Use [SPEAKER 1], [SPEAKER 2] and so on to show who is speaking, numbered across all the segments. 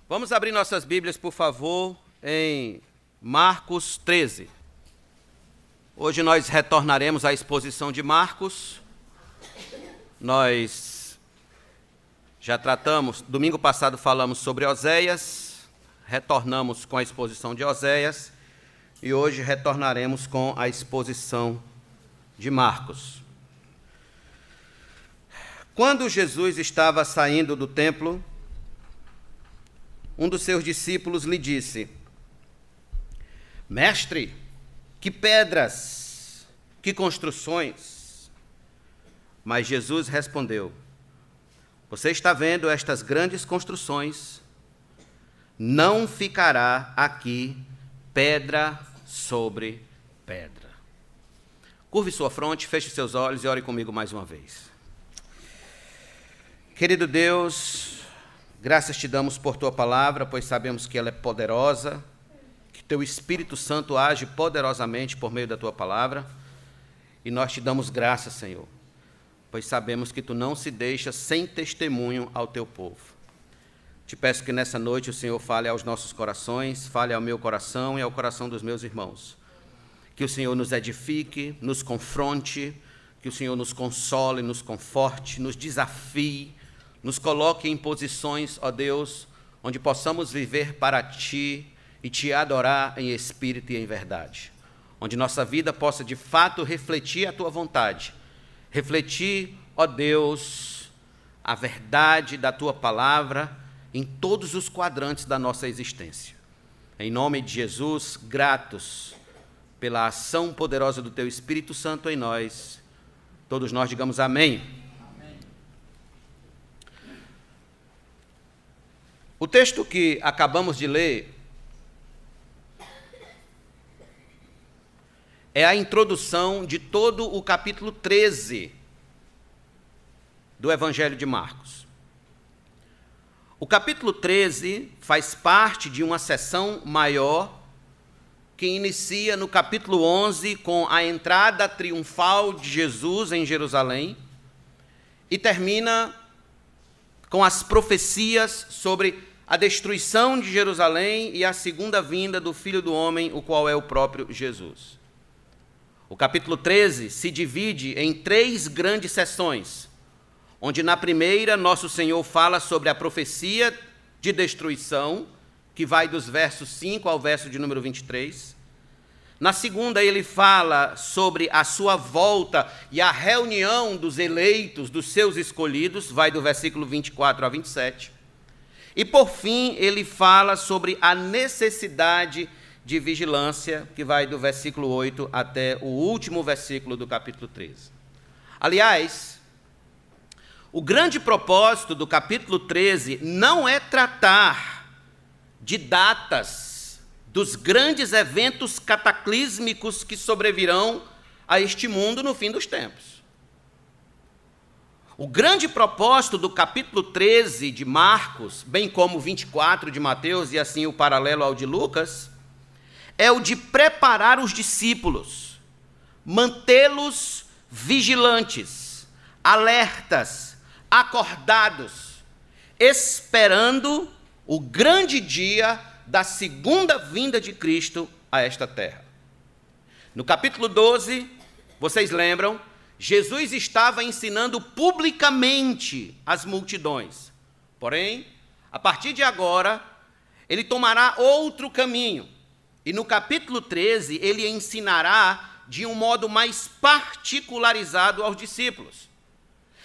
[SPEAKER 1] Vamos abrir nossas Bíblias, por favor, em Marcos 13. Hoje nós retornaremos à exposição de Marcos. Nós já tratamos, domingo passado falamos sobre Oséias, retornamos com a exposição de Oséias e hoje retornaremos com a exposição de Marcos. Quando Jesus estava saindo do templo, um dos seus discípulos lhe disse: Mestre, que pedras, que construções! Mas Jesus respondeu: Você está vendo estas grandes construções? Não ficará aqui pedra sobre pedra. Curve sua fronte, feche seus olhos e ore comigo mais uma vez. Querido Deus, graças te damos por tua palavra, pois sabemos que ela é poderosa, que teu Espírito Santo age poderosamente por meio da tua palavra, e nós te damos graças, Senhor, pois sabemos que tu não se deixas sem testemunho ao teu povo. Te peço que nessa noite o Senhor fale aos nossos corações, fale ao meu coração e ao coração dos meus irmãos. Que o Senhor nos edifique, nos confronte, que o Senhor nos console, nos conforte, nos desafie, nos coloque em posições, ó Deus, onde possamos viver para Ti e Te adorar em espírito e em verdade. Onde nossa vida possa, de fato, refletir a Tua vontade. Refletir, ó Deus, a verdade da Tua palavra em todos os quadrantes da nossa existência. Em nome de Jesus, gratos pela ação poderosa do Teu Espírito Santo em nós. Todos nós digamos amém. O texto que acabamos de ler é a introdução de todo o capítulo 13 do Evangelho de Marcos. O capítulo 13 faz parte de uma seção maior que inicia no capítulo 11 com a entrada triunfal de Jesus em Jerusalém e termina com as profecias sobre a destruição de Jerusalém e a segunda vinda do Filho do Homem, o qual é o próprio Jesus. O capítulo 13 se divide em 3 grandes seções, onde na primeira nosso Senhor fala sobre a profecia de destruição, que vai dos versos 5 ao verso de número 23. Na segunda ele fala sobre a sua volta e a reunião dos eleitos, dos seus escolhidos, vai do versículo 24 a 27. E, por fim, ele fala sobre a necessidade de vigilância, que vai do versículo 8 até o último versículo do capítulo 13. Aliás, o grande propósito do capítulo 13 não é tratar de datas dos grandes eventos cataclísmicos que sobrevirão a este mundo no fim dos tempos. O grande propósito do capítulo 13 de Marcos, bem como o 24 de Mateus e assim o paralelo ao de Lucas, é o de preparar os discípulos, mantê-los vigilantes, alertas, acordados, esperando o grande dia da segunda vinda de Cristo a esta terra. No capítulo 12, vocês lembram, Jesus estava ensinando publicamente as multidões. Porém, a partir de agora, ele tomará outro caminho. E no capítulo 13, ele ensinará de um modo mais particularizado aos discípulos.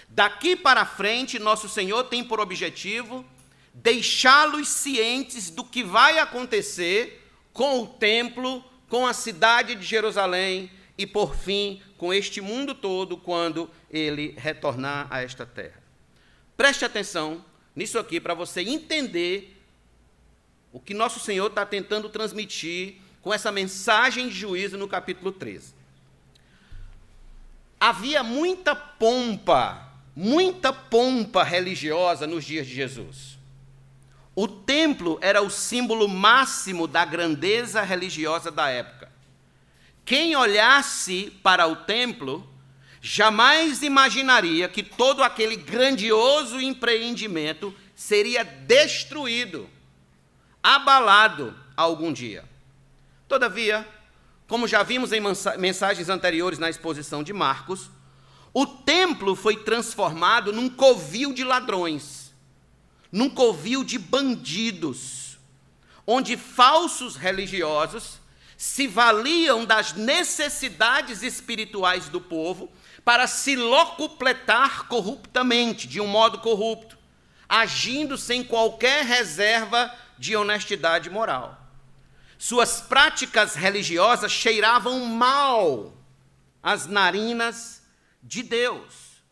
[SPEAKER 1] Daqui para frente, nosso Senhor tem por objetivo deixá-los cientes do que vai acontecer com o templo, com a cidade de Jerusalém e, por fim, com este mundo todo quando ele retornar a esta terra. Preste atenção nisso aqui para você entender o que nosso Senhor está tentando transmitir com essa mensagem de juízo no capítulo 13. Havia muita pompa religiosa nos dias de Jesus. O templo era o símbolo máximo da grandeza religiosa da época. Quem olhasse para o templo jamais imaginaria que todo aquele grandioso empreendimento seria destruído abalado algum dia. Todavia, como já vimos em mensagens anteriores na exposição de Marcos, o templo foi transformado num covil de ladrões, num covil de bandidos, onde falsos religiosos se valiam das necessidades espirituais do povo para se locupletar corruptamente, de um modo corrupto, agindo sem qualquer reserva de honestidade moral. Suas práticas religiosas cheiravam mal às narinas de Deus.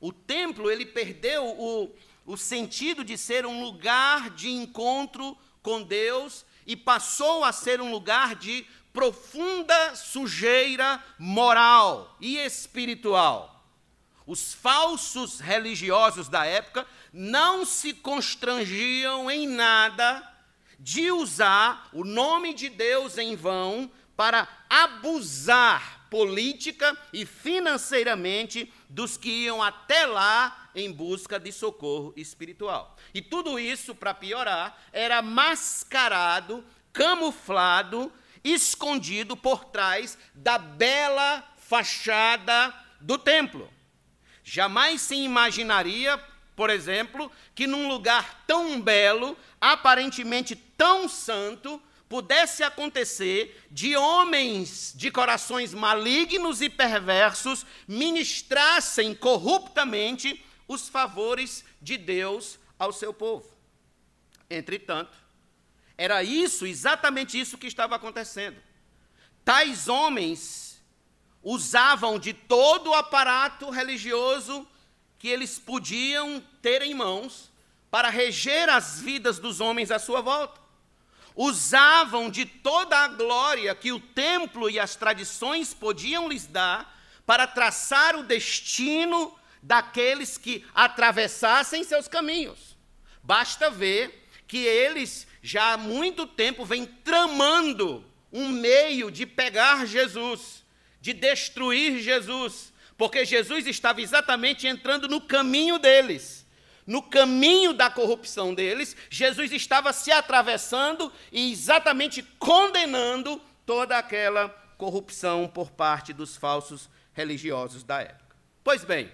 [SPEAKER 1] O templo, ele perdeu o sentido de ser um lugar de encontro com Deus e passou a ser um lugar de profunda sujeira moral e espiritual. Os falsos religiosos da época não se constrangiam em nada de usar o nome de Deus em vão para abusar política e financeiramente dos que iam até lá em busca de socorro espiritual. E tudo isso, para piorar, era mascarado, camuflado, escondido por trás da bela fachada do templo. Jamais se imaginaria, por exemplo, que num lugar tão belo, aparentemente tão santo, pudesse acontecer de homens de corações malignos e perversos ministrassem corruptamente os favores de Deus ao seu povo. Entretanto, era isso, exatamente isso que estava acontecendo. Tais homens usavam de todo o aparato religioso que eles podiam ter em mãos para reger as vidas dos homens à sua volta. Usavam de toda a glória que o templo e as tradições podiam lhes dar para traçar o destino daqueles que atravessassem seus caminhos. Basta ver que eles já há muito tempo vêm tramando um meio de pegar Jesus, de destruir Jesus, porque Jesus estava exatamente entrando no caminho deles. No caminho da corrupção deles, Jesus estava se atravessando e exatamente condenando toda aquela corrupção por parte dos falsos religiosos da época. Pois bem,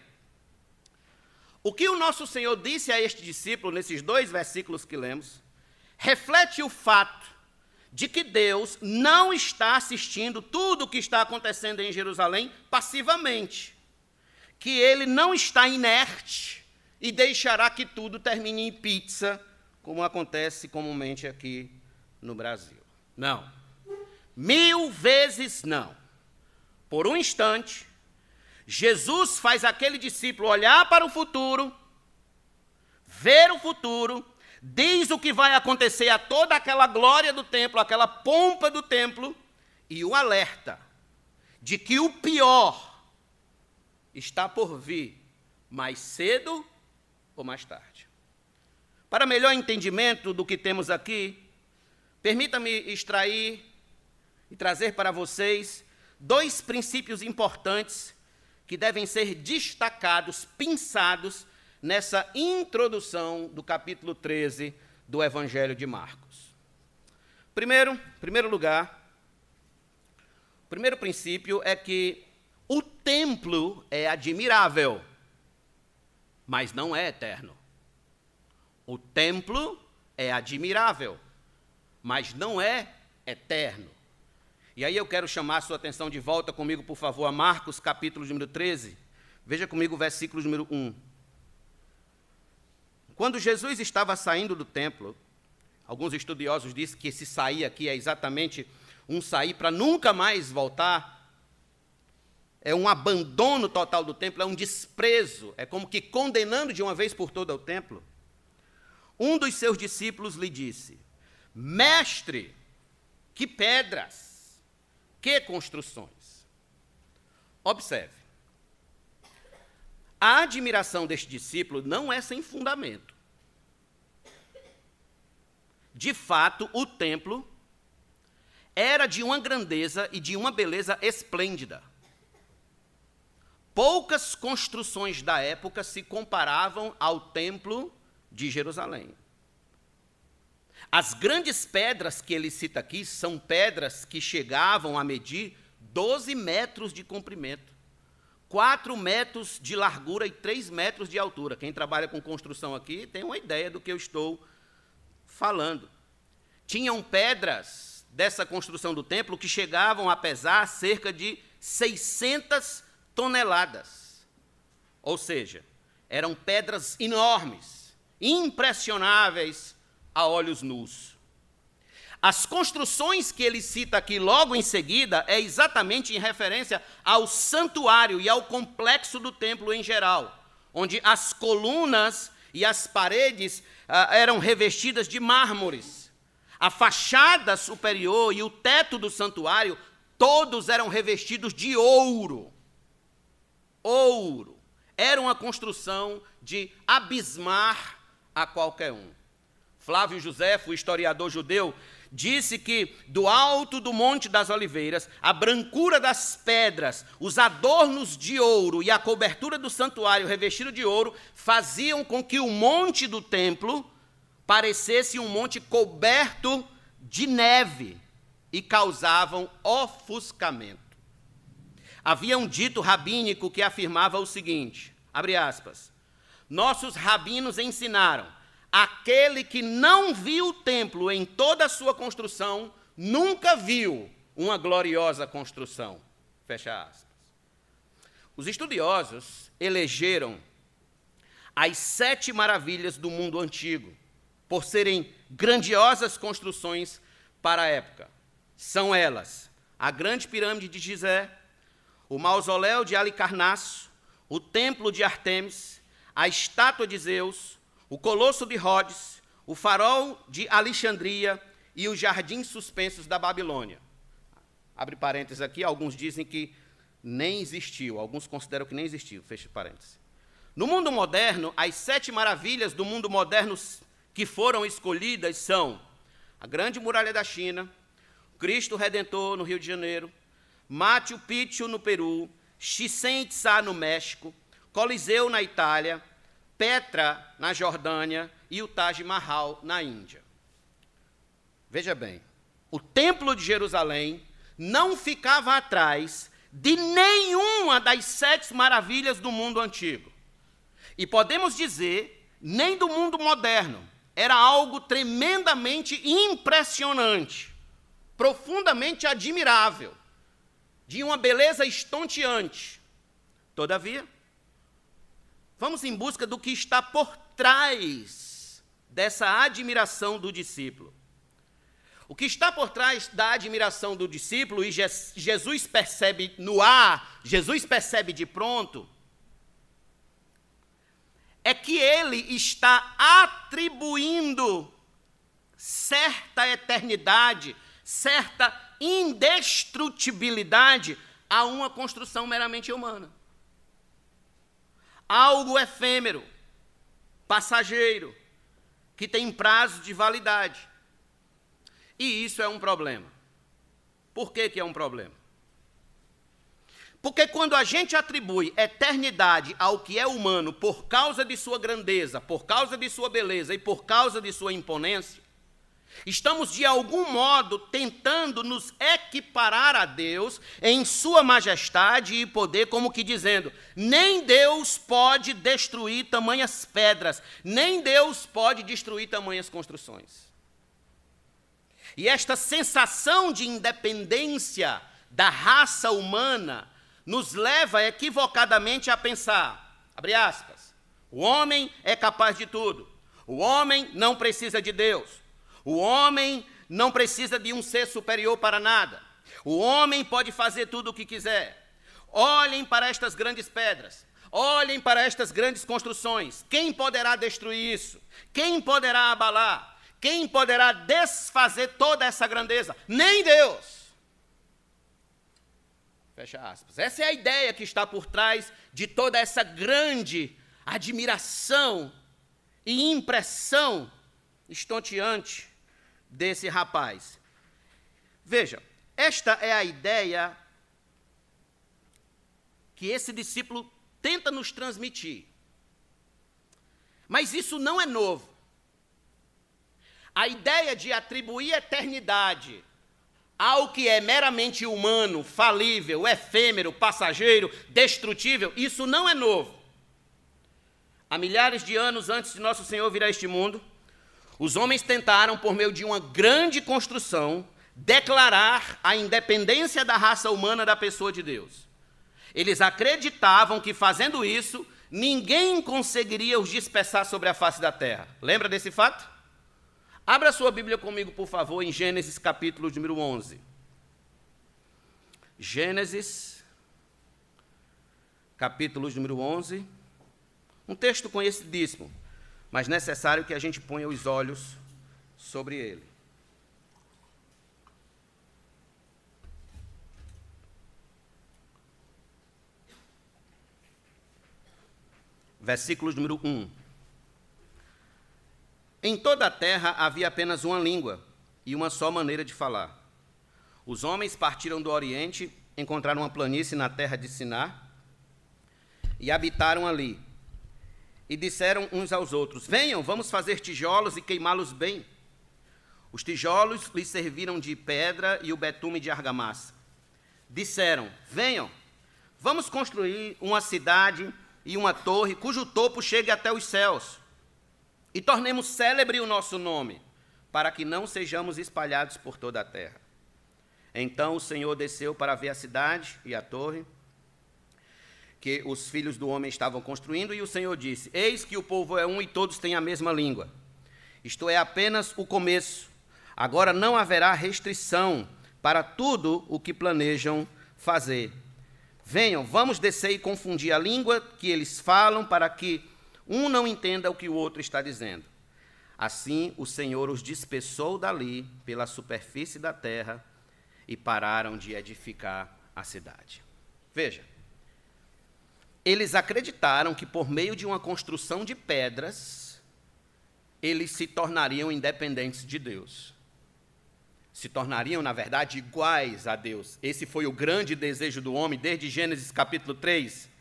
[SPEAKER 1] o que o nosso Senhor disse a este discípulo, nesses 2 versículos que lemos, reflete o fato de que Deus não está assistindo tudo o que está acontecendo em Jerusalém passivamente, que Ele não está inerte e deixará que tudo termine em pizza, como acontece comumente aqui no Brasil. Não. 1000 vezes não. Por um instante, Jesus faz aquele discípulo olhar para o futuro, ver o futuro, diz o que vai acontecer a toda aquela glória do templo, aquela pompa do templo, e o alerta de que o pior está por vir mais cedo ou mais tarde. Para melhor entendimento do que temos aqui, permita-me extrair e trazer para vocês 2 princípios importantes que devem ser destacados, pinçados, nessa introdução do capítulo 13 do Evangelho de Marcos. Primeiro lugar, o primeiro princípio é que o templo é admirável, mas não é eterno. O templo é admirável, mas não é eterno. E aí eu quero chamar a sua atenção de volta comigo, por favor, a Marcos, capítulo número 13. Veja comigo o versículo número 1. Quando Jesus estava saindo do templo, alguns estudiosos dizem que esse sair aqui é exatamente um sair para nunca mais voltar. É um abandono total do templo, é um desprezo, é como que condenando de uma vez por toda o templo. Um dos seus discípulos lhe disse: Mestre, que pedras, que construções. Observe, a admiração deste discípulo não é sem fundamento. De fato, o templo era de uma grandeza e de uma beleza esplêndida. Poucas construções da época se comparavam ao templo de Jerusalém. As grandes pedras que ele cita aqui são pedras que chegavam a medir 12 metros de comprimento, 4 metros de largura e 3 metros de altura. Quem trabalha com construção aqui tem uma ideia do que eu estou falando. Tinham pedras dessa construção do templo que chegavam a pesar cerca de 600 toneladas. Ou seja, eram pedras enormes, impressionáveis a olhos nus. As construções que ele cita aqui logo em seguida é exatamente em referência ao santuário e ao complexo do templo em geral, onde as colunas e as paredes eram revestidas de mármores. A fachada superior e o teto do santuário, todos eram revestidos de ouro. Ouro. Era uma construção de abismar a qualquer um. Flávio Josefo, o historiador judeu, disse que do alto do Monte das Oliveiras, a brancura das pedras, os adornos de ouro e a cobertura do santuário revestido de ouro faziam com que o monte do templo parecesse um monte coberto de neve e causavam ofuscamento. Havia um dito rabínico que afirmava o seguinte, abre aspas, nossos rabinos ensinaram, aquele que não viu o templo em toda a sua construção, nunca viu uma gloriosa construção. Fecha aspas. Os estudiosos elegeram as 7 maravilhas do mundo antigo, por serem grandiosas construções para a época. São elas, a grande pirâmide de Gizé, o mausoléu de Alicarnasso, o templo de Artemis, a estátua de Zeus, o Colosso de Rhodes, o farol de Alexandria e os jardins suspensos da Babilônia. Abre parênteses aqui, alguns dizem que nem existiu, alguns consideram que nem existiu, fecha parênteses. No mundo moderno, as 7 maravilhas do mundo moderno que foram escolhidas são a Grande Muralha da China, Cristo Redentor no Rio de Janeiro, Machu Picchu no Peru, Chichén Itzá no México, Coliseu na Itália, Petra na Jordânia e o Taj Mahal na Índia. Veja bem, o Templo de Jerusalém não ficava atrás de nenhuma das 7 maravilhas do mundo antigo. E podemos dizer, nem do mundo moderno. Era algo tremendamente impressionante, profundamente admirável, de uma beleza estonteante. Todavia, vamos em busca do que está por trás dessa admiração do discípulo. O que está por trás da admiração do discípulo, e Jesus percebe no ar, Jesus percebe de pronto, é que ele está atribuindo certa eternidade, certa indestrutibilidade a uma construção meramente humana. Algo efêmero, passageiro, que tem prazo de validade. E isso é um problema. Por que que é um problema? Porque quando a gente atribui eternidade ao que é humano por causa de sua grandeza, por causa de sua beleza e por causa de sua imponência, estamos de algum modo tentando nos equiparar a Deus em sua majestade e poder, como que dizendo, nem Deus pode destruir tamanhas pedras, nem Deus pode destruir tamanhas construções. E esta sensação de independência da raça humana nos leva equivocadamente a pensar, abre aspas, o homem é capaz de tudo, o homem não precisa de Deus, o homem não precisa de um ser superior para nada, o homem pode fazer tudo o que quiser. Olhem para estas grandes pedras, olhem para estas grandes construções, quem poderá destruir isso? Quem poderá abalar? Quem poderá desfazer toda essa grandeza? Nem Deus. Fecha aspas. Essa é a ideia que está por trás de toda essa grande admiração e impressão estonteante desse rapaz. Veja, esta é a ideia que esse discípulo tenta nos transmitir. Mas isso não é novo. a ideia de atribuir eternidade ao que é meramente humano, falível, efêmero, passageiro, destrutível, isso não é novo. Há milhares de anos antes de nosso Senhor vir a este mundo, os homens tentaram, por meio de uma grande construção, declarar a independência da raça humana da pessoa de Deus. Eles acreditavam que, fazendo isso, ninguém conseguiria os dispersar sobre a face da terra. Lembra desse fato? Abra sua Bíblia comigo, por favor, em Gênesis capítulo número 11. Gênesis, capítulo número 11. Um texto conhecidíssimo, mas necessário que a gente ponha os olhos sobre ele. Versículo número 1. Em toda a terra havia apenas uma língua e uma só maneira de falar. Os homens partiram do Oriente, encontraram uma planície na terra de Sinar e habitaram ali. E disseram uns aos outros: venham, vamos fazer tijolos e queimá-los bem. Os tijolos lhes serviram de pedra e o betume de argamassa. Disseram: venham, vamos construir uma cidade e uma torre cujo topo chegue até os céus. E tornemos célebre o nosso nome, para que não sejamos espalhados por toda a terra. Então o Senhor desceu para ver a cidade e a torre que os filhos do homem estavam construindo, e o Senhor disse: eis que o povo é um e todos têm a mesma língua. Isto é apenas o começo. Agora não haverá restrição para tudo o que planejam fazer. Venham, vamos descer e confundir a língua que eles falam, para que um não entenda o que o outro está dizendo. Assim o Senhor os dispersou dali pela superfície da terra e pararam de edificar a cidade. Veja, eles acreditaram que por meio de uma construção de pedras, eles se tornariam independentes de Deus. Se tornariam, na verdade, iguais a Deus. Esse foi o grande desejo do homem desde Gênesis capítulo 3,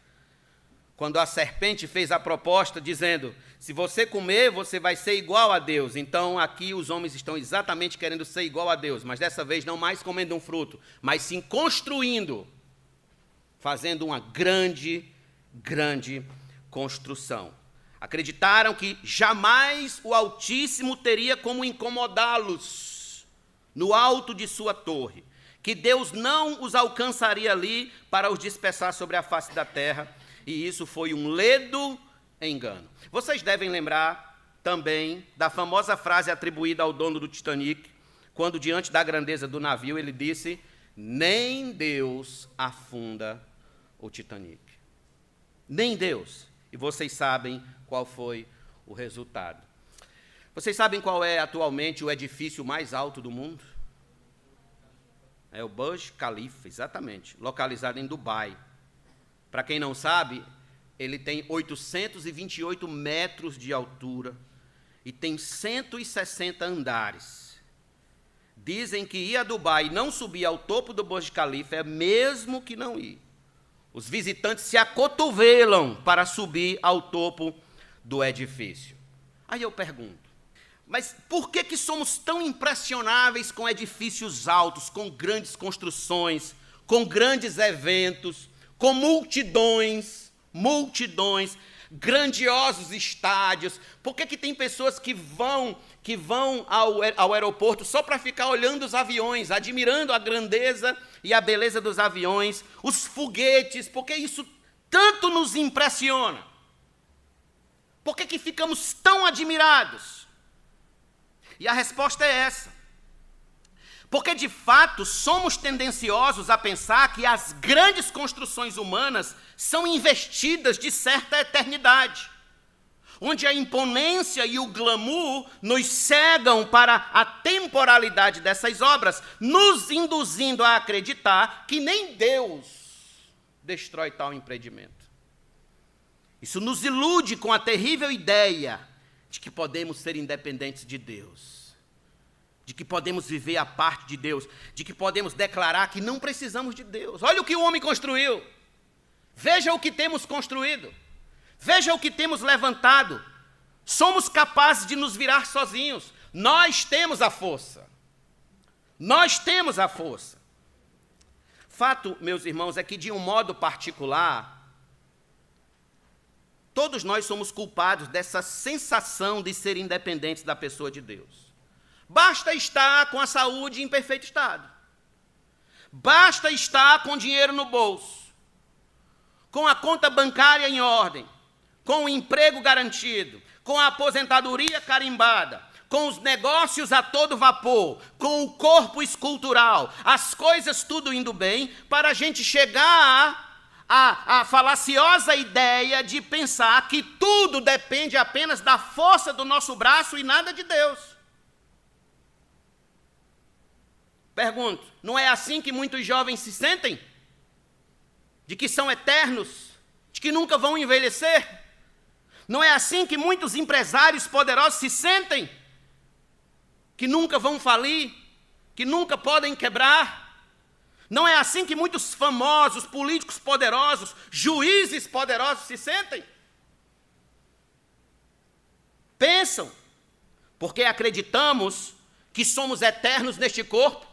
[SPEAKER 1] quando a serpente fez a proposta dizendo: se você comer, você vai ser igual a Deus. Então aqui os homens estão exatamente querendo ser igual a Deus, mas dessa vez não mais comendo um fruto, mas sim construindo, fazendo uma grande construção. Acreditaram que jamais o Altíssimo teria como incomodá-los no alto de sua torre, que Deus não os alcançaria ali para os dispersar sobre a face da terra, e isso foi um ledo engano. Vocês devem lembrar também da famosa frase atribuída ao dono do Titanic, quando diante da grandeza do navio ele disse: nem Deus afunda o Titanic. Nem Deus. E vocês sabem qual foi o resultado. Vocês sabem qual é atualmente o edifício mais alto do mundo? É o Burj Khalifa, exatamente, localizado em Dubai. Para quem não sabe, ele tem 828 metros de altura e tem 160 andares. Dizem que ir a Dubai e não subir ao topo do Burj Khalifa é mesmo que não ir. Os visitantes se acotovelam para subir ao topo do edifício. Aí eu pergunto, mas por que somos tão impressionáveis com edifícios altos, com grandes construções, com grandes eventos, com multidões, grandiosos estádios? Por que tem pessoas que vão ao aeroporto só para ficar olhando os aviões, admirando a grandeza e a beleza dos aviões, os foguetes? Por que isso tanto nos impressiona? Por que ficamos tão admirados? E a resposta é essa. Porque, de fato, somos tendenciosos a pensar que as grandes construções humanas são investidas de certa eternidade, onde a imponência e o glamour nos cegam para a temporalidade dessas obras, nos induzindo a acreditar que nem Deus destrói tal empreendimento. Isso nos ilude com a terrível ideia de que podemos ser independentes de Deus, de que podemos viver a parte de Deus, de que podemos declarar que não precisamos de Deus. Olha o que o homem construiu. Veja o que temos construído. Veja o que temos levantado. Somos capazes de nos virar sozinhos. Nós temos a força. Nós temos a força. Fato, meus irmãos, é que de um modo particular, todos nós somos culpados dessa sensação de ser independentes da pessoa de Deus. Basta estar com a saúde em perfeito estado. Basta estar com dinheiro no bolso, com a conta bancária em ordem, com o emprego garantido, com a aposentadoria carimbada, com os negócios a todo vapor, com o corpo escultural, as coisas tudo indo bem, para a gente chegar à falaciosa ideia de pensar que tudo depende apenas da força do nosso braço e nada de Deus. Pergunto, não é assim que muitos jovens se sentem? De que são eternos? De que nunca vão envelhecer? Não é assim que muitos empresários poderosos se sentem? Que nunca vão falir? Que nunca podem quebrar? Não é assim que muitos famosos, políticos poderosos, juízes poderosos se sentem? Pensam, porque acreditamos que somos eternos neste corpo,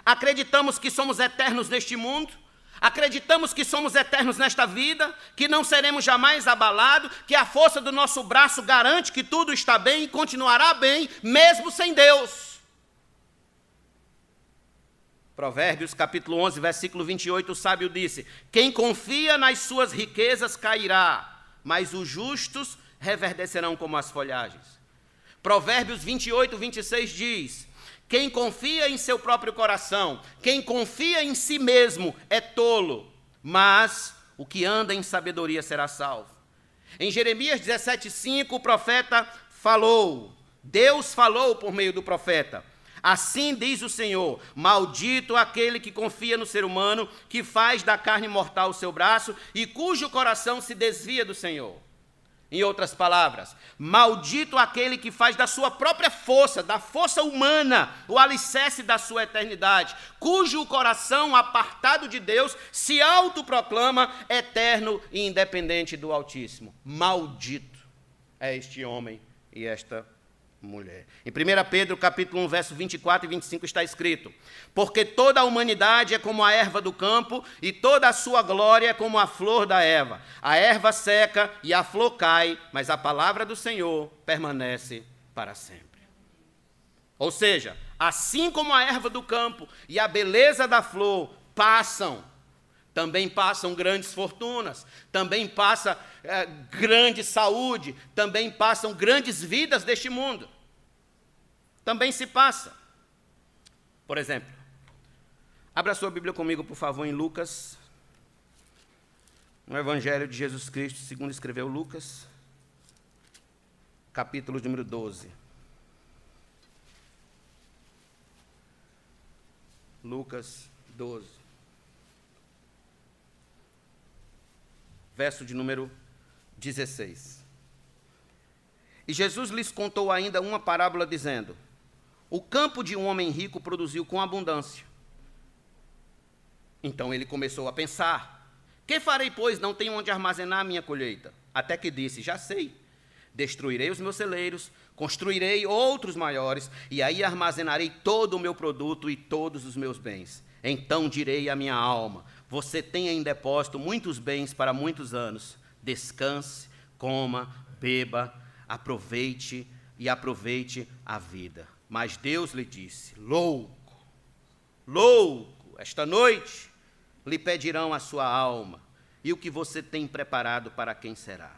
[SPEAKER 1] acreditamos que somos eternos neste mundo, acreditamos que somos eternos nesta vida, que não seremos jamais abalados, que a força do nosso braço garante que tudo está bem e continuará bem, mesmo sem Deus. Provérbios capítulo 11, versículo 28, o sábio disse: quem confia nas suas riquezas cairá, mas os justos reverdecerão como as folhagens. Provérbios 28, 26 diz: quem confia em seu próprio coração, quem confia em si mesmo é tolo, mas o que anda em sabedoria será salvo. Em Jeremias 17:5, o profeta falou, Deus falou por meio do profeta: assim diz o Senhor, maldito aquele que confia no ser humano, que faz da carne mortal o seu braço e cujo coração se desvia do Senhor. Em outras palavras, maldito aquele que faz da sua própria força, da força humana, o alicerce da sua eternidade, cujo coração, apartado de Deus, se autoproclama eterno e independente do Altíssimo. Maldito é este homem e esta mulher. Em 1 Pedro, capítulo 1, verso 24 e 25 está escrito: porque toda a humanidade é como a erva do campo, e toda a sua glória é como a flor da erva. A erva seca e a flor cai, mas a palavra do Senhor permanece para sempre. Ou seja, assim como a erva do campo e a beleza da flor passam, também passam grandes fortunas, também passa grande saúde, também passam grandes vidas deste mundo. Também se passa. Por exemplo, abra sua Bíblia comigo, por favor, em Lucas, no Evangelho de Jesus Cristo, segundo escreveu Lucas, capítulo número 12. Lucas 12. Verso de número 16. E Jesus lhes contou ainda uma parábola, dizendo: o campo de um homem rico produziu com abundância. Então ele começou a pensar: que farei, pois? Não tenho onde armazenar a minha colheita. Até que disse: já sei, destruirei os meus celeiros, construirei outros maiores, e aí armazenarei todo o meu produto e todos os meus bens. Então direi à minha alma: você tem em depósito muitos bens para muitos anos. Descanse, coma, beba, aproveite a vida. Mas Deus lhe disse: louco, esta noite lhe pedirão a sua alma, e o que você tem preparado para quem será?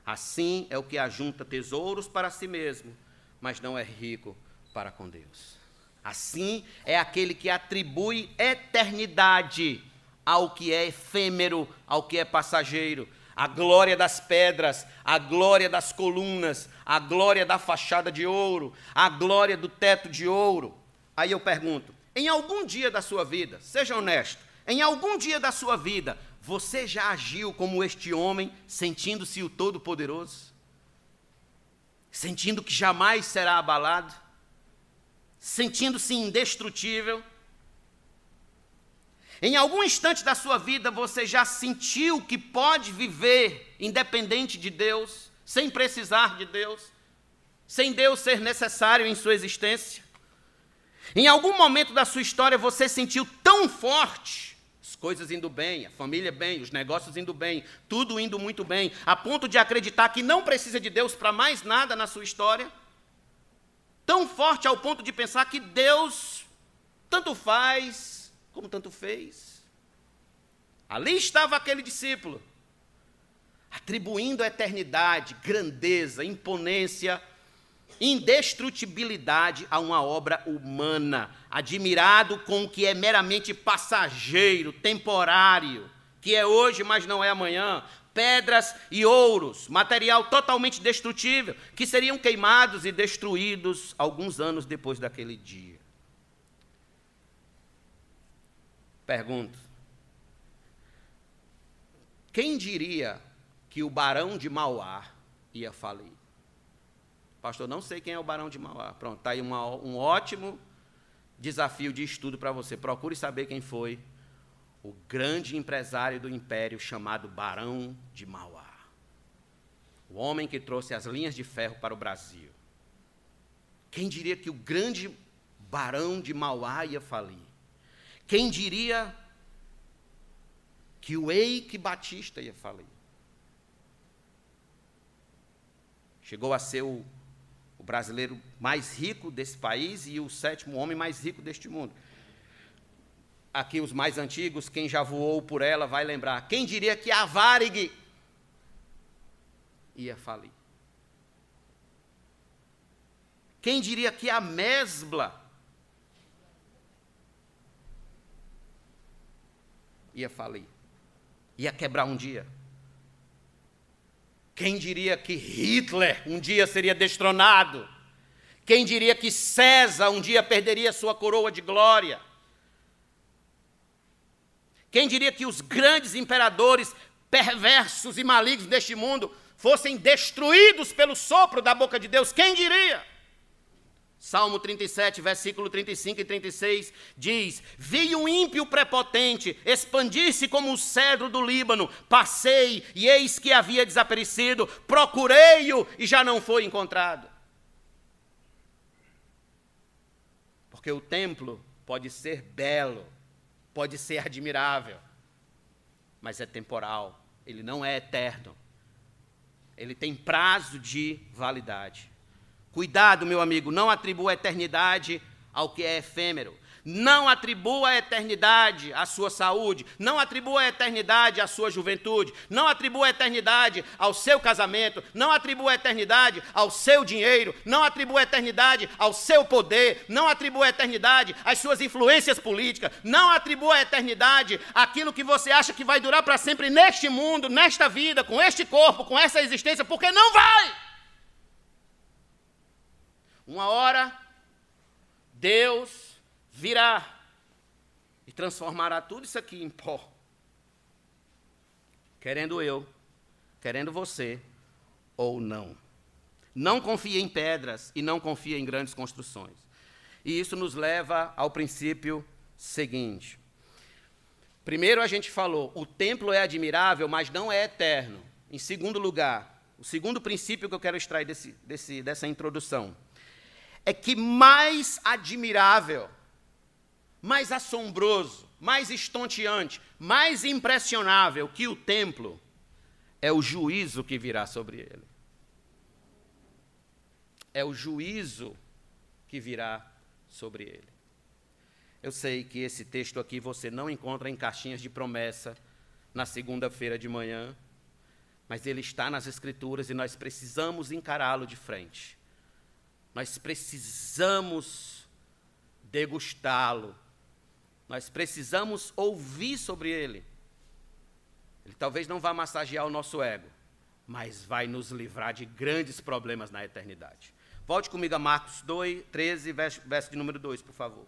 [SPEAKER 1] Assim é o que ajunta tesouros para si mesmo, mas não é rico para com Deus. Assim é aquele que atribui eternidade ao que é efêmero, ao que é passageiro. A glória das pedras, a glória das colunas, a glória da fachada de ouro, a glória do teto de ouro. Aí eu pergunto: em algum dia da sua vida, seja honesto, em algum dia da sua vida, você já agiu como este homem, sentindo-se o Todo-Poderoso? Sentindo que jamais será abalado? Sentindo-se indestrutível? Em algum instante da sua vida, você já sentiu que pode viver independente de Deus, sem precisar de Deus? sem Deus ser necessário em sua existência? Em algum momento da sua história você sentiu tão forte, as coisas indo bem, a família bem, os negócios indo bem, tudo indo muito bem, a ponto de acreditar que não precisa de Deus para mais nada na sua história? Tão forte ao ponto de pensar que Deus tanto faz como tanto fez? Ali estava aquele discípulo, atribuindo a eternidade, grandeza, imponência, indestrutibilidade a uma obra humana, admirado com o que é meramente passageiro, temporário, que é hoje, mas não é amanhã, pedras e ouros, material totalmente destrutível, que seriam queimados e destruídos alguns anos depois daquele dia. Pergunto, quem diria que o Barão de Mauá ia falir? Pastor, não sei quem é o Barão de Mauá. Pronto, está aí um ótimo desafio de estudo para você. Procure saber quem foi o grande empresário do império chamado Barão de Mauá. O homem que trouxe as linhas de ferro para o Brasil. Quem diria que o grande Barão de Mauá ia falir? Quem diria que o Eike Batista ia falir? Chegou a ser o brasileiro mais rico desse país e o 7º homem mais rico deste mundo. Aqui os mais antigos, quem já voou por ela vai lembrar. Quem diria que a Varig ia falir? Quem diria que a Mesbla ia falir? Ia quebrar um dia? Quem diria que Hitler um dia seria destronado? Quem diria que César um dia perderia sua coroa de glória? Quem diria que os grandes imperadores perversos e malignos deste mundo fossem destruídos pelo sopro da boca de Deus? Quem diria? Salmo 37, versículo 35 e 36, diz: vi o ímpio prepotente expandir-se como o cedro do Líbano, passei e eis que havia desaparecido, procurei-o e já não foi encontrado. Porque o templo pode ser belo, pode ser admirável, mas é temporal, ele não é eterno, ele tem prazo de validade. Cuidado, meu amigo, não atribua a eternidade ao que é efêmero. Não atribua a eternidade à sua saúde. Não atribua a eternidade à sua juventude. Não atribua a eternidade ao seu casamento. Não atribua a eternidade ao seu dinheiro. Não atribua a eternidade ao seu poder. Não atribua a eternidade às suas influências políticas. Não atribua a eternidade àquilo que você acha que vai durar para sempre neste mundo, nesta vida, com este corpo, com essa existência, porque não vai! Uma hora, Deus virá e transformará tudo isso aqui em pó. Querendo eu, querendo você, ou não. Não confie em pedras e não confie em grandes construções. E isso nos leva ao princípio seguinte. Primeiro a gente falou, o templo é admirável, mas não é eterno. Em segundo lugar, o segundo princípio que eu quero extrair dessa introdução é que mais admirável, mais assombroso, mais estonteante, mais impressionável que o templo é o juízo que virá sobre ele. É o juízo que virá sobre ele. Eu sei que esse texto aqui você não encontra em caixinhas de promessa na segunda-feira de manhã, mas ele está nas Escrituras e nós precisamos encará-lo de frente. Nós precisamos degustá-lo. Nós precisamos ouvir sobre ele. Ele talvez não vá massagear o nosso ego, mas vai nos livrar de grandes problemas na eternidade. Volte comigo a Marcos 2, 13, verso de número 2, por favor.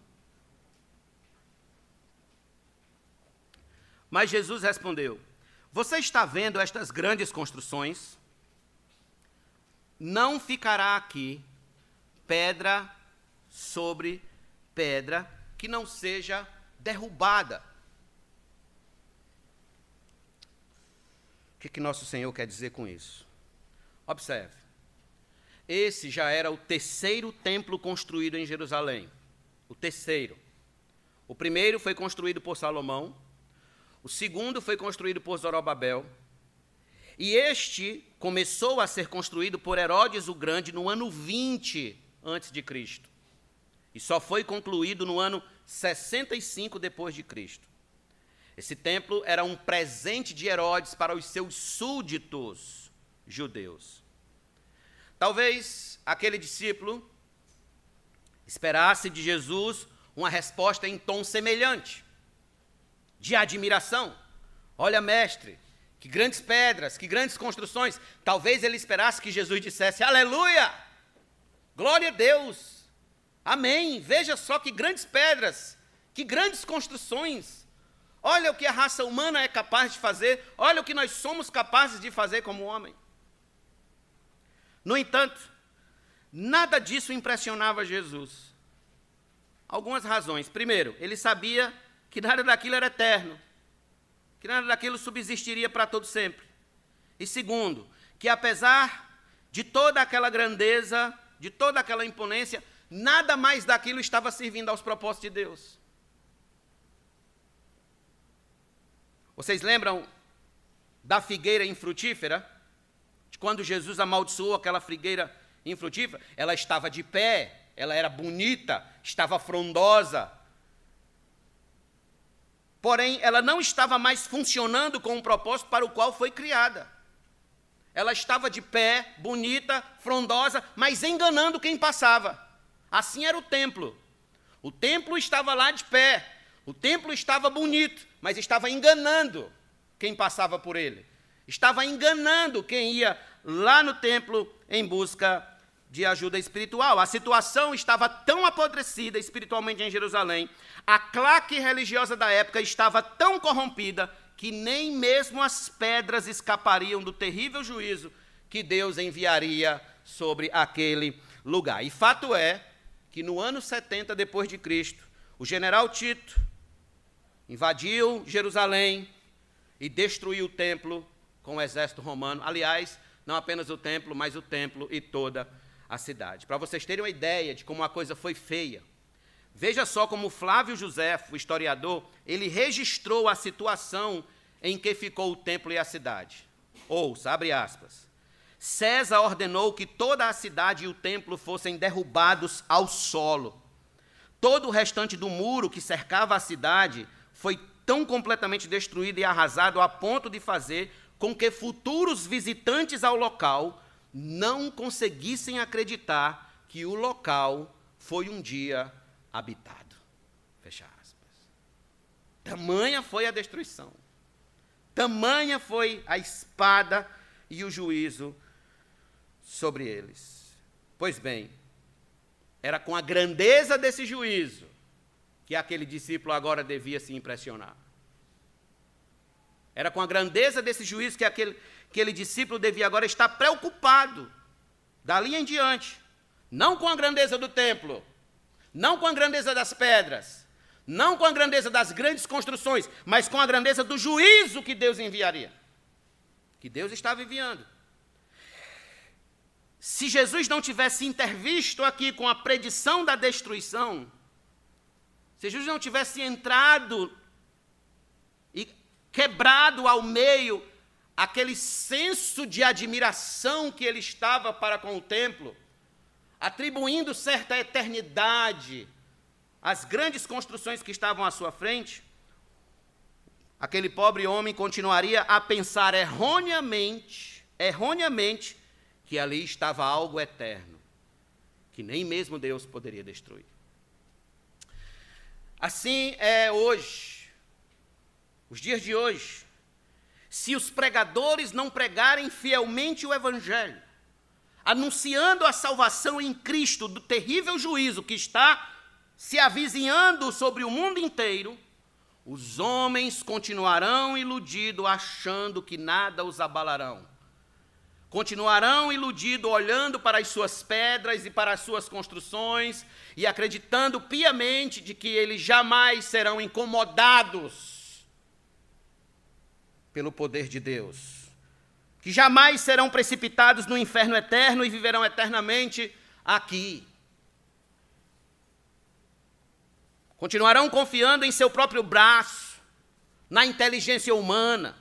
[SPEAKER 1] Mas Jesus respondeu: você está vendo estas grandes construções? Não ficará aqui pedra sobre pedra que não seja derrubada. O que nosso Senhor quer dizer com isso? Observe. Esse já era o terceiro templo construído em Jerusalém. O terceiro. O primeiro foi construído por Salomão. O segundo foi construído por Zorobabel. E este começou a ser construído por Herodes o Grande no ano 20 a.C. E só foi concluído no ano 65 depois de Cristo. Esse templo era um presente de Herodes para os seus súditos judeus. Talvez aquele discípulo esperasse de Jesus uma resposta em tom semelhante, de admiração. Olha, mestre, que grandes pedras, que grandes construções. Talvez ele esperasse que Jesus dissesse: aleluia, glória a Deus, amém. Veja só que grandes pedras, que grandes construções. Olha o que a raça humana é capaz de fazer, olha o que nós somos capazes de fazer como homem. No entanto, nada disso impressionava Jesus. Algumas razões. Primeiro, ele sabia que nada daquilo era eterno, que nada daquilo subsistiria para todo sempre. E segundo, que apesar de toda aquela grandeza, de toda aquela imponência, nada mais daquilo estava servindo aos propósitos de Deus. Vocês lembram da figueira infrutífera? De quando Jesus amaldiçoou aquela figueira infrutífera? Ela estava de pé, ela era bonita, estava frondosa. Porém, ela não estava mais funcionando com o propósito para o qual foi criada. Ela estava de pé, bonita, frondosa, mas enganando quem passava. Assim era o templo. O templo estava lá de pé, o templo estava bonito, mas estava enganando quem passava por ele. Estava enganando quem ia lá no templo em busca de ajuda espiritual. A situação estava tão apodrecida espiritualmente em Jerusalém, a claque religiosa da época estava tão corrompida, que nem mesmo as pedras escapariam do terrível juízo que Deus enviaria sobre aquele lugar. E fato é que no ano 70 depois de Cristo, o general Tito invadiu Jerusalém e destruiu o templo com o exército romano. Aliás, não apenas o templo, mas o templo e toda a cidade. Para vocês terem uma ideia de como a coisa foi feia, veja só como Flávio Josefo, o historiador, ele registrou a situação em que ficou o templo e a cidade. Ouça, abre aspas. César ordenou que toda a cidade e o templo fossem derrubados ao solo. Todo o restante do muro que cercava a cidade foi tão completamente destruído e arrasado a ponto de fazer com que futuros visitantes ao local não conseguissem acreditar que o local foi um dia habitado. Fecha aspas. Tamanha foi a destruição, tamanha foi a espada e o juízo sobre eles. Pois bem, era com a grandeza desse juízo que aquele discípulo agora devia se impressionar. Era com a grandeza desse juízo que aquele discípulo devia agora estar preocupado, dali em diante. Não com a grandeza do templo, não com a grandeza das pedras, não com a grandeza das grandes construções, mas com a grandeza do juízo que Deus enviaria, que Deus estava enviando. Se Jesus não tivesse intervisto aqui com a predição da destruição, se Jesus não tivesse entrado e quebrado ao meio aquele senso de admiração que ele estava para com o templo, atribuindo certa eternidade às grandes construções que estavam à sua frente, aquele pobre homem continuaria a pensar erroneamente, que ali estava algo eterno, que nem mesmo Deus poderia destruir. Assim é hoje, os dias de hoje. Se os pregadores não pregarem fielmente o Evangelho, anunciando a salvação em Cristo do terrível juízo que está se avizinhando sobre o mundo inteiro, os homens continuarão iludidos, achando que nada os abalarão. Continuarão iludidos, olhando para as suas pedras e para as suas construções e acreditando piamente de que eles jamais serão incomodados pelo poder de Deus. que jamais serão precipitados no inferno eterno e viverão eternamente aqui. Continuarão confiando em seu próprio braço, na inteligência humana,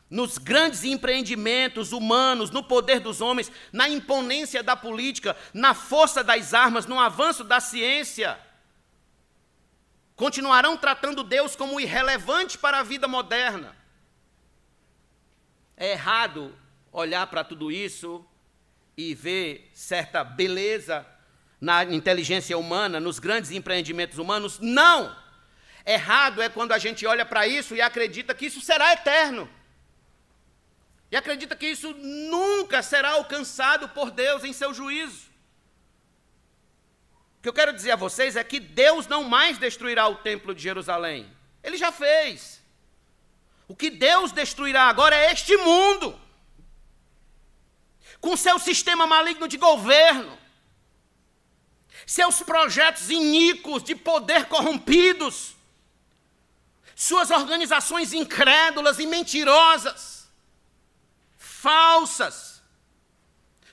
[SPEAKER 1] nos grandes empreendimentos humanos, no poder dos homens, na imponência da política, na força das armas, no avanço da ciência. Continuarão tratando Deus como irrelevante para a vida moderna. É errado olhar para tudo isso e ver certa beleza na inteligência humana, nos grandes empreendimentos humanos. Não! Errado é quando a gente olha para isso e acredita que isso será eterno. E acredita que isso nunca será alcançado por Deus em seu juízo. O que eu quero dizer a vocês é que Deus não mais destruirá o templo de Jerusalém. Ele já fez. O que Deus destruirá agora é este mundo, com seu sistema maligno de governo, seus projetos iníquos de poder corrompidos, suas organizações incrédulas e mentirosas, falsas.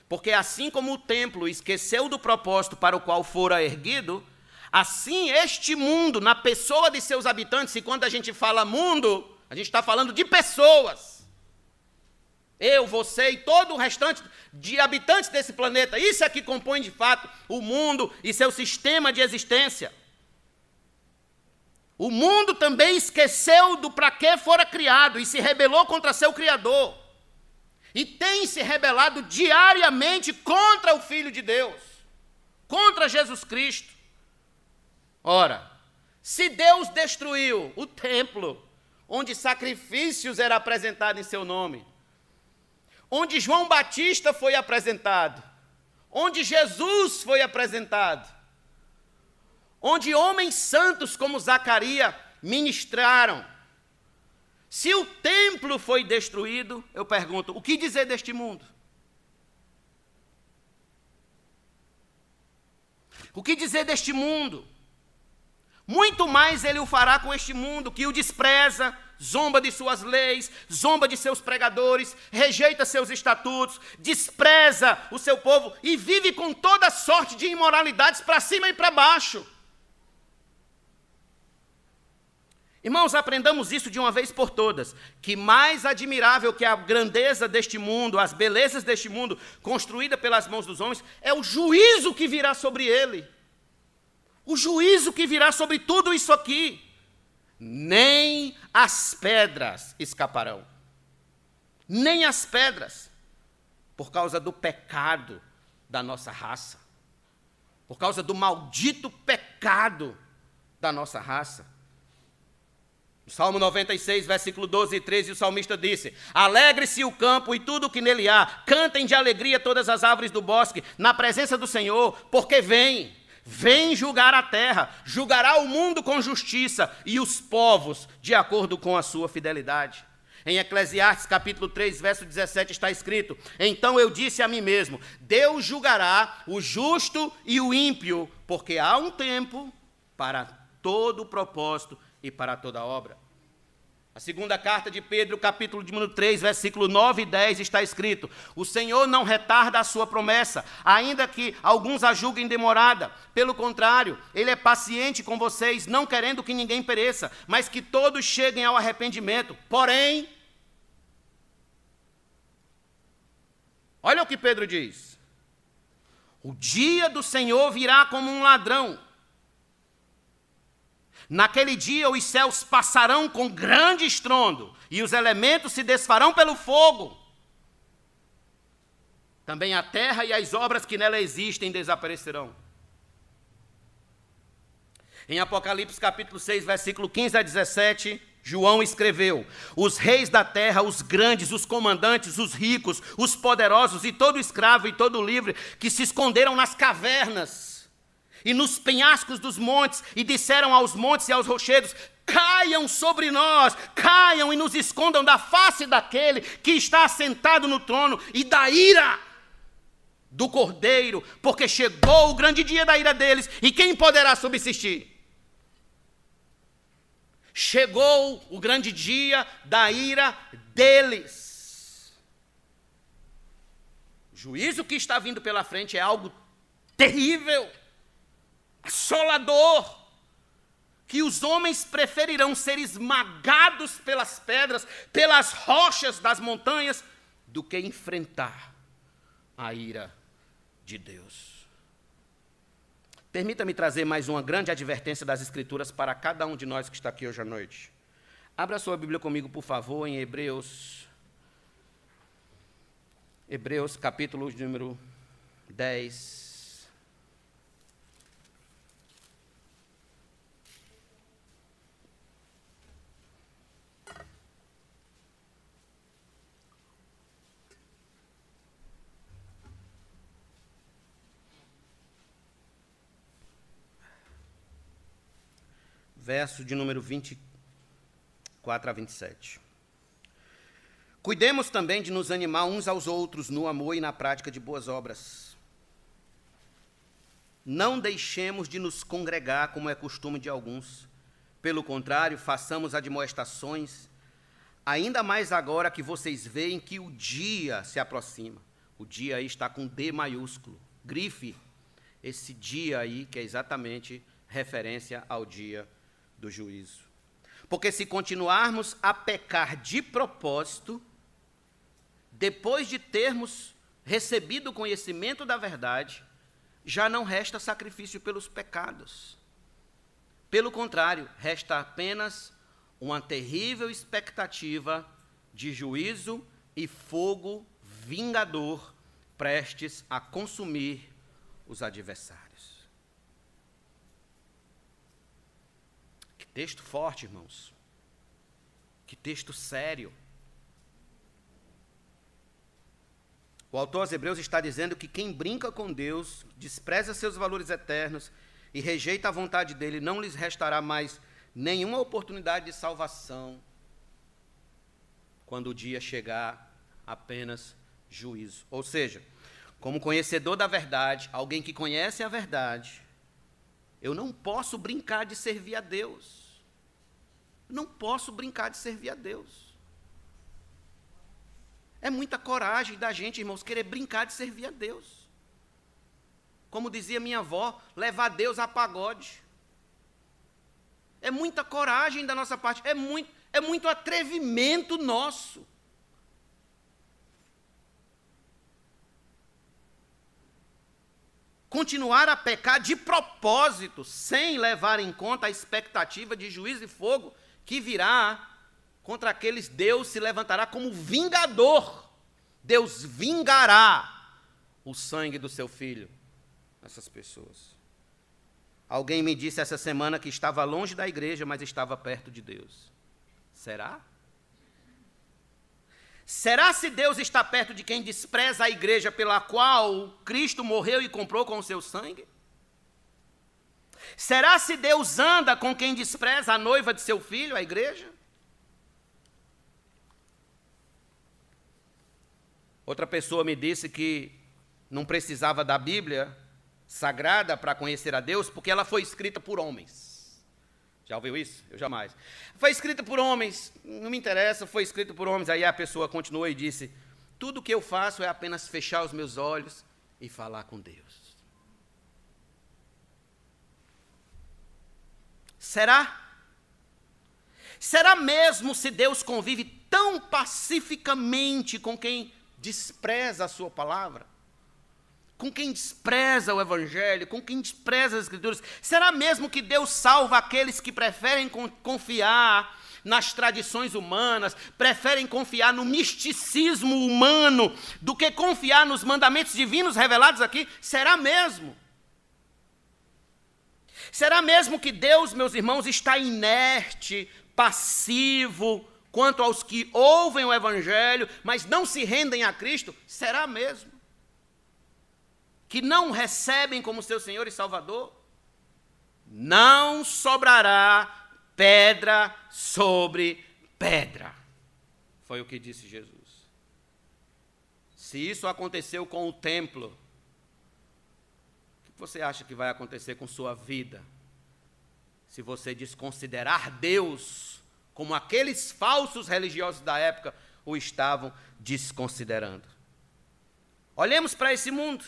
[SPEAKER 1] Porque assim como o templo esqueceu do propósito para o qual fora erguido, assim este mundo, na pessoa de seus habitantes, e quando a gente fala mundo, a gente está falando de pessoas. Eu, você e todo o restante de habitantes desse planeta. Isso é que compõe, de fato, o mundo e seu sistema de existência. O mundo também esqueceu do para que fora criado e se rebelou contra seu Criador. E tem se rebelado diariamente contra o Filho de Deus, contra Jesus Cristo. Ora, se Deus destruiu o templo, onde sacrifícios eram apresentados em seu nome, onde João Batista foi apresentado, onde Jesus foi apresentado, onde homens santos como Zacarias ministraram, se o templo foi destruído, eu pergunto, o que dizer deste mundo? O que dizer deste mundo? Muito mais ele o fará com este mundo, que o despreza, zomba de suas leis, zomba de seus pregadores, rejeita seus estatutos, despreza o seu povo e vive com toda sorte de imoralidades para cima e para baixo. Irmãos, aprendamos isso de uma vez por todas, que mais admirável que a grandeza deste mundo, as belezas deste mundo, construída pelas mãos dos homens, é o juízo que virá sobre ele. O juízo que virá sobre tudo isso aqui. Nem as pedras escaparão. Nem as pedras. Por causa do pecado da nossa raça. Por causa do maldito pecado da nossa raça. No Salmo 96, versículo 12 e 13, o salmista disse: alegre-se o campo e tudo o que nele há, cantem de alegria todas as árvores do bosque, na presença do Senhor, porque vem julgar a terra, julgará o mundo com justiça e os povos de acordo com a sua fidelidade. Em Eclesiastes capítulo 3, verso 17 está escrito: então eu disse a mim mesmo, Deus julgará o justo e o ímpio, porque há um tempo para todo o propósito e para toda obra. A segunda carta de Pedro, capítulo de número 3, versículo 9 e 10, está escrito: o Senhor não retarda a sua promessa, ainda que alguns a julguem demorada. Pelo contrário, Ele é paciente com vocês, não querendo que ninguém pereça, mas que todos cheguem ao arrependimento. Porém, olha o que Pedro diz: o dia do Senhor virá como um ladrão. Naquele dia os céus passarão com grande estrondo, e os elementos se desfarão pelo fogo. Também a terra e as obras que nela existem desaparecerão. Em Apocalipse capítulo 6, versículo 15 a 17, João escreveu: os reis da terra, os grandes, os comandantes, os ricos, os poderosos e todo escravo e todo livre que se esconderam nas cavernas e nos penhascos dos montes, e disseram aos montes e aos rochedos: caiam sobre nós, caiam e nos escondam da face daquele que está assentado no trono e da ira do Cordeiro, porque chegou o grande dia da ira deles, e quem poderá subsistir? Chegou o grande dia da ira deles. juízo que está vindo pela frente é algo terrível, assolador, que os homens preferirão ser esmagados pelas pedras, pelas rochas das montanhas, do que enfrentar a ira de Deus. Permita-me trazer mais uma grande advertência das Escrituras para cada um de nós que está aqui hoje à noite. Abra sua Bíblia comigo, por favor, em Hebreus capítulo número 10. Verso de número 24 a 27. Cuidemos também de nos animar uns aos outros no amor e na prática de boas obras. Não deixemos de nos congregar, como é costume de alguns. Pelo contrário, façamos admoestações, ainda mais agora que vocês veem que o dia se aproxima. O dia aí está com D maiúsculo. Grife esse dia aí, que é exatamente referência ao dia do juízo. Porque se continuarmos a pecar de propósito, depois de termos recebido o conhecimento da verdade, já não resta sacrifício pelos pecados. Pelo contrário, resta apenas uma terrível expectativa de juízo e fogo vingador prestes a consumir os adversários. Que texto forte, irmãos. Que texto sério. O autor aos Hebreus está dizendo que quem brinca com Deus, despreza seus valores eternos e rejeita a vontade dele, não lhes restará mais nenhuma oportunidade de salvação quando o dia chegar, apenas juízo. Ou seja, como conhecedor da verdade, alguém que conhece a verdade, eu não posso brincar de servir a Deus. Não posso brincar de servir a Deus. É muita coragem da gente, irmãos, querer brincar de servir a Deus. Como dizia minha avó, levar Deus a pagode. É muita coragem da nossa parte, é muito atrevimento nosso. Continuar a pecar de propósito, sem levar em conta a expectativa de juízo e fogo que virá contra aqueles, Deus se levantará como vingador. Deus vingará o sangue do seu filho nessas pessoas. Alguém me disse essa semana que estava longe da igreja, mas estava perto de Deus. Será? Será se Deus está perto de quem despreza a igreja pela qual Cristo morreu e comprou com o seu sangue? Será se Deus anda com quem despreza a noiva de seu filho, a igreja? Outra pessoa me disse que não precisava da Bíblia sagrada para conhecer a Deus, porque ela foi escrita por homens. Já ouviu isso? Eu jamais. Foi escrita por homens, não me interessa, foi escrita por homens. Aí a pessoa continuou e disse, tudo o que eu faço é apenas fechar os meus olhos e falar com Deus. Será? Será mesmo se Deus convive tão pacificamente com quem despreza a sua palavra? Com quem despreza o Evangelho, com quem despreza as Escrituras? Será mesmo que Deus salva aqueles que preferem confiar nas tradições humanas, preferem confiar no misticismo humano, do que confiar nos mandamentos divinos revelados aqui? Será mesmo? Será mesmo que Deus, meus irmãos, está inerte, passivo, quanto aos que ouvem o Evangelho, mas não se rendem a Cristo? Será mesmo? Que não recebem como seu Senhor e Salvador? Não sobrará pedra sobre pedra. Foi o que disse Jesus. Se isso aconteceu com o templo, o que você acha que vai acontecer com sua vida? Se você desconsiderar Deus, como aqueles falsos religiosos da época o estavam desconsiderando. Olhemos para esse mundo.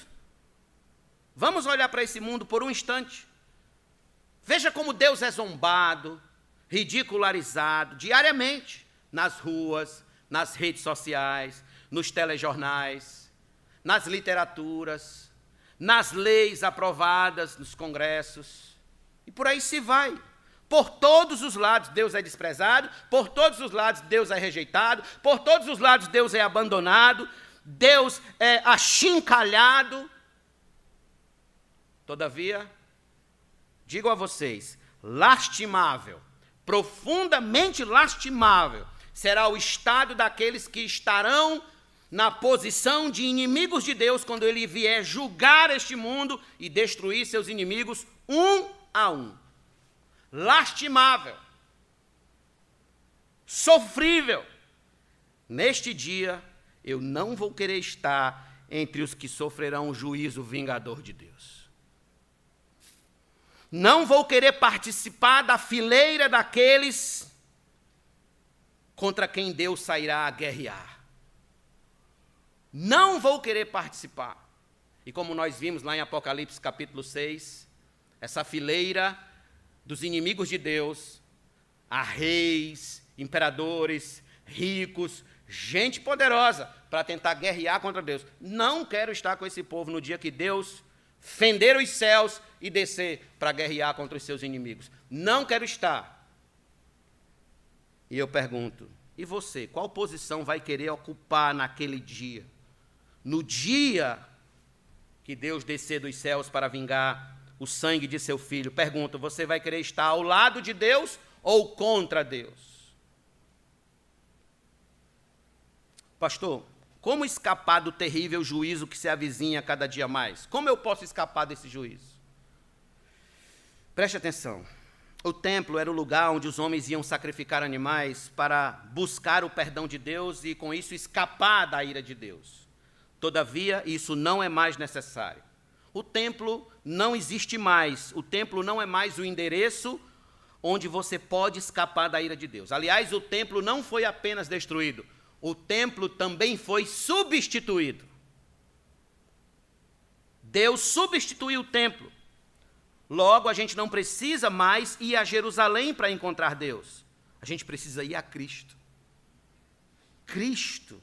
[SPEAKER 1] Vamos olhar para esse mundo por um instante. Veja como Deus é zombado, ridicularizado diariamente nas ruas, nas redes sociais, nos telejornais, nas literaturas, nas leis aprovadas nos congressos. E por aí se vai. Por todos os lados Deus é desprezado, por todos os lados Deus é rejeitado, por todos os lados Deus é abandonado, Deus é achincalhado. Todavia, digo a vocês, lastimável, profundamente lastimável, será o estado daqueles que estarão na posição de inimigos de Deus quando Ele vier julgar este mundo e destruir seus inimigos um a um. Lastimável, sofrível. Neste dia, eu não vou querer estar entre os que sofrerão o juízo vingador de Deus. Não vou querer participar da fileira daqueles contra quem Deus sairá a guerrear. Não vou querer participar. E como nós vimos lá em Apocalipse capítulo 6, essa fileira dos inimigos de Deus, a reis, imperadores, ricos, gente poderosa para tentar guerrear contra Deus. Não quero estar com esse povo no dia que Deus fender os céus e descer para guerrear contra os seus inimigos. Não quero estar. E eu pergunto, e você, qual posição vai querer ocupar naquele dia? No dia que Deus descer dos céus para vingar o sangue de seu filho, pergunto, você vai querer estar ao lado de Deus ou contra Deus? Pastor, como escapar do terrível juízo que se avizinha cada dia mais? Como eu posso escapar desse juízo? Preste atenção. O templo era o lugar onde os homens iam sacrificar animais para buscar o perdão de Deus e, com isso, escapar da ira de Deus. Todavia, isso não é mais necessário. O templo não existe mais. O templo não é mais o endereço onde você pode escapar da ira de Deus. Aliás, o templo não foi apenas destruído. O templo também foi substituído. Deus substituiu o templo. Logo, a gente não precisa mais ir a Jerusalém para encontrar Deus. A gente precisa ir a Cristo. Cristo.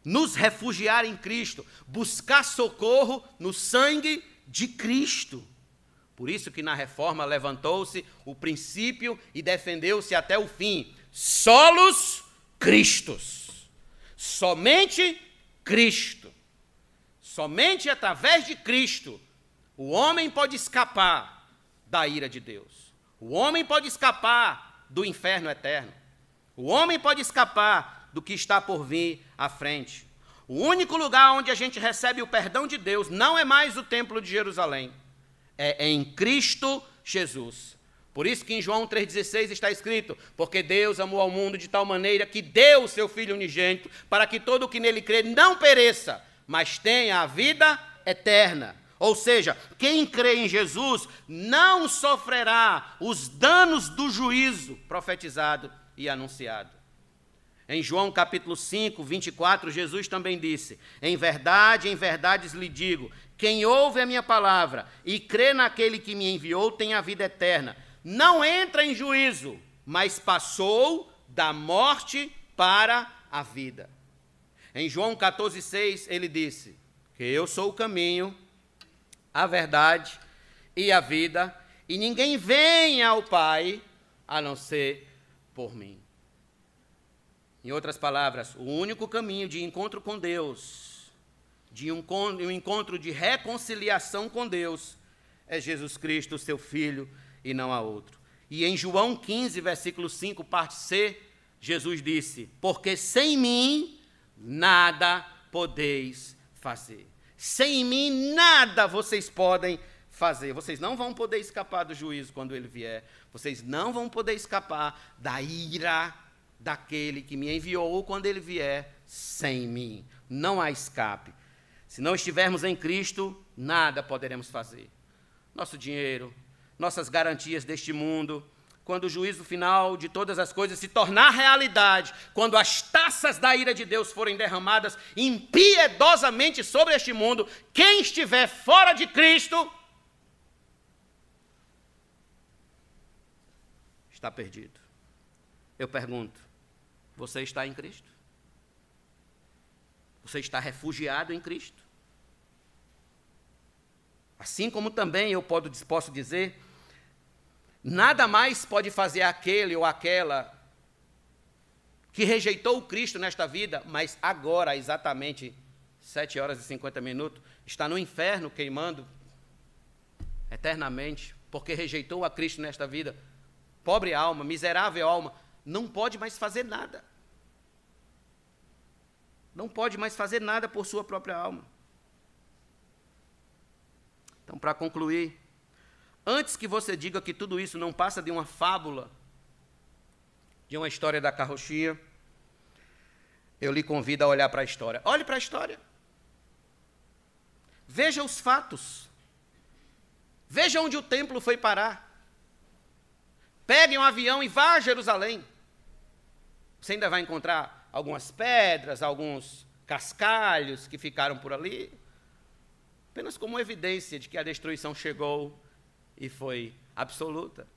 [SPEAKER 1] Nos refugiar em Cristo, buscar socorro no sangue de Cristo. Por isso que na reforma levantou-se o princípio e defendeu-se até o fim. Solos Cristos. Somente Cristo. Somente através de Cristo o homem pode escapar da ira de Deus. O homem pode escapar do inferno eterno. O homem pode escapar do que está por vir à frente. O único lugar onde a gente recebe o perdão de Deus não é mais o templo de Jerusalém, é em Cristo Jesus. Por isso que em João 3,16 está escrito, porque Deus amou ao mundo de tal maneira que deu o seu Filho unigênito, para que todo o que nele crê não pereça, mas tenha a vida eterna. Ou seja, quem crê em Jesus não sofrerá os danos do juízo profetizado e anunciado. Em João capítulo 5, 24, Jesus também disse, em verdade lhe digo, quem ouve a minha palavra e crê naquele que me enviou tem a vida eterna. Não entra em juízo, mas passou da morte para a vida. Em João 14, 6, ele disse, que eu sou o caminho, a verdade e a vida, e ninguém vem ao Pai a não ser por mim. Em outras palavras, o único caminho de encontro com Deus, de um encontro de reconciliação com Deus, é Jesus Cristo, seu Filho, e não há outro. E em João 15, versículo 5, parte C, Jesus disse, porque sem mim nada podeis fazer. Sem mim nada vocês podem fazer. Vocês não vão poder escapar do juízo quando ele vier. Vocês não vão poder escapar da ira daquele que me enviou quando ele vier sem mim. Não há escape. Se não estivermos em Cristo, nada poderemos fazer. Nosso dinheiro, nossas garantias deste mundo, quando o juízo final de todas as coisas se tornar realidade, quando as taças da ira de Deus forem derramadas impiedosamente sobre este mundo, quem estiver fora de Cristo está perdido. Eu pergunto, você está em Cristo? Você está refugiado em Cristo? Assim como também eu posso dizer, nada mais pode fazer aquele ou aquela que rejeitou o Cristo nesta vida, mas agora, exatamente 7h50, está no inferno queimando eternamente, porque rejeitou a Cristo nesta vida. Pobre alma, miserável alma, não pode mais fazer nada. Não pode mais fazer nada por sua própria alma. Então, para concluir, antes que você diga que tudo isso não passa de uma fábula, de uma história da carrochinha, eu lhe convido a olhar para a história. Olhe para a história. Veja os fatos. Veja onde o templo foi parar. Pegue um avião e vá a Jerusalém. Você ainda vai encontrar algumas pedras, alguns cascalhos que ficaram por ali, apenas como evidência de que a destruição chegou e foi absoluta.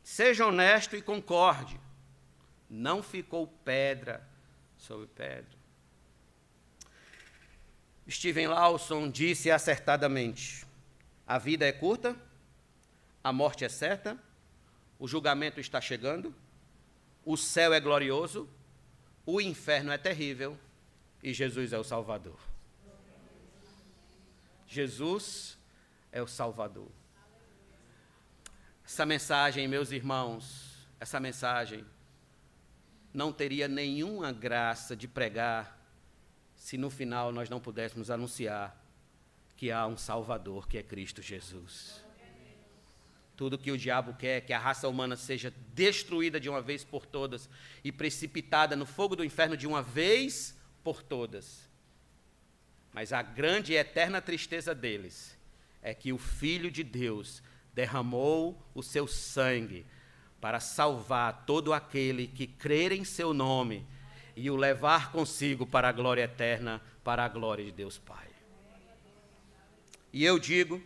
[SPEAKER 1] Seja honesto e concorde. Não ficou pedra sobre pedra. Steven Lawson disse acertadamente: a vida é curta, a morte é certa, o julgamento está chegando, o céu é glorioso, o inferno é terrível e Jesus é o Salvador. Jesus é o Salvador. Essa mensagem, meus irmãos, essa mensagem não teria nenhuma graça de pregar se no final nós não pudéssemos anunciar que há um Salvador, que é Cristo Jesus. Tudo que o diabo quer é que a raça humana seja destruída de uma vez por todas e precipitada no fogo do inferno de uma vez por todas. Mas a grande e eterna tristeza deles é que o Filho de Deus derramou o seu sangue para salvar todo aquele que crer em seu nome e o levar consigo para a glória eterna, para a glória de Deus Pai. E eu digo,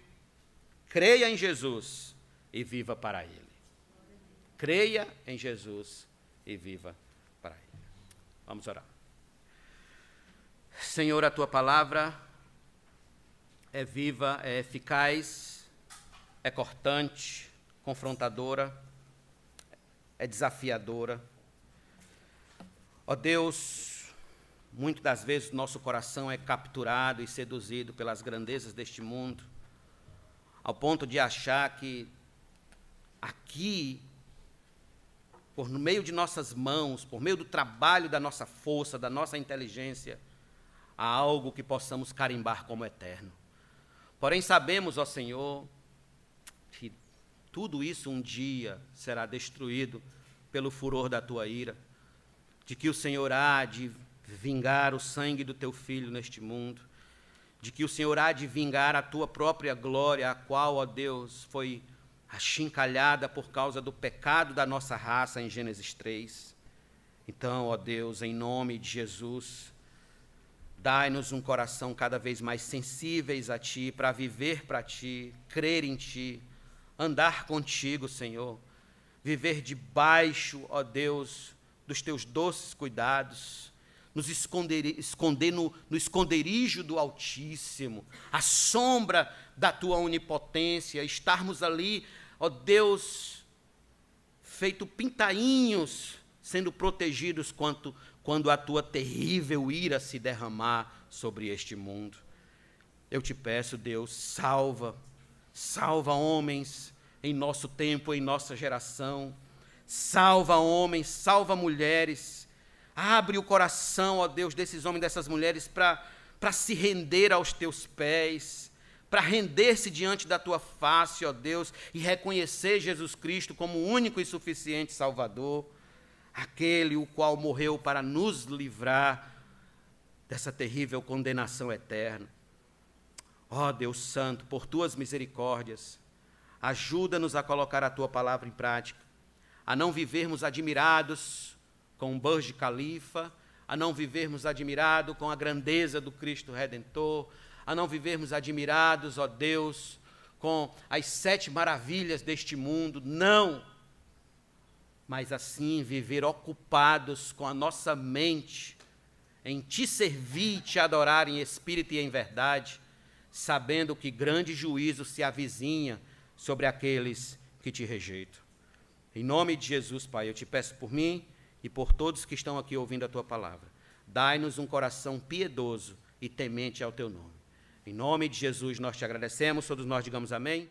[SPEAKER 1] creia em Jesus e viva para Ele. Creia em Jesus e viva para Ele. Vamos orar. Senhor, a Tua palavra é viva, é eficaz, é cortante, confrontadora, é desafiadora. Ó Deus, muitas das vezes nosso coração é capturado e seduzido pelas grandezas deste mundo, ao ponto de achar que aqui, por meio de nossas mãos, por meio do trabalho da nossa força, da nossa inteligência, há algo que possamos carimbar como eterno. Porém sabemos, ó Senhor, que tudo isso um dia será destruído pelo furor da Tua ira, de que o Senhor há de vingar o sangue do Teu Filho neste mundo, de que o Senhor há de vingar a Tua própria glória, a qual, ó Deus, foi achincalhada por causa do pecado da nossa raça em Gênesis 3. Então, ó Deus, em nome de Jesus, dai-nos um coração cada vez mais sensíveis a Ti, para viver para Ti, crer em Ti, andar contigo, Senhor, viver debaixo, ó Deus, dos Teus doces cuidados, nos esconder no esconderijo do Altíssimo, à sombra da Tua onipotência, estarmos ali, ó Deus, feito pintainhos, sendo protegidos quando a Tua terrível ira se derramar sobre este mundo. Eu Te peço, Deus, salva homens em nosso tempo, em nossa geração, salva homens, salva mulheres, abre o coração, ó Deus, desses homens e dessas mulheres para se render aos Teus pés, para render-se diante da Tua face, ó Deus, e reconhecer Jesus Cristo como o único e suficiente Salvador, aquele o qual morreu para nos livrar dessa terrível condenação eterna. Ó Deus Santo, por Tuas misericórdias, Ajuda-nos a colocar a tua palavra em prática, a não vivermos admirados com o Burj Khalifa, a não vivermos admirados com a grandeza do Cristo Redentor, a não vivermos admirados, ó Deus, com as 7 maravilhas deste mundo, não, mas assim viver ocupados com a nossa mente em te servir e te adorar em espírito e em verdade, sabendo que grande juízo se avizinha sobre aqueles que te rejeitam. Em nome de Jesus, Pai, eu te peço por mim e por todos que estão aqui ouvindo a tua palavra. Dai-nos um coração piedoso e temente ao teu nome. Em nome de Jesus nós te agradecemos, todos nós digamos amém.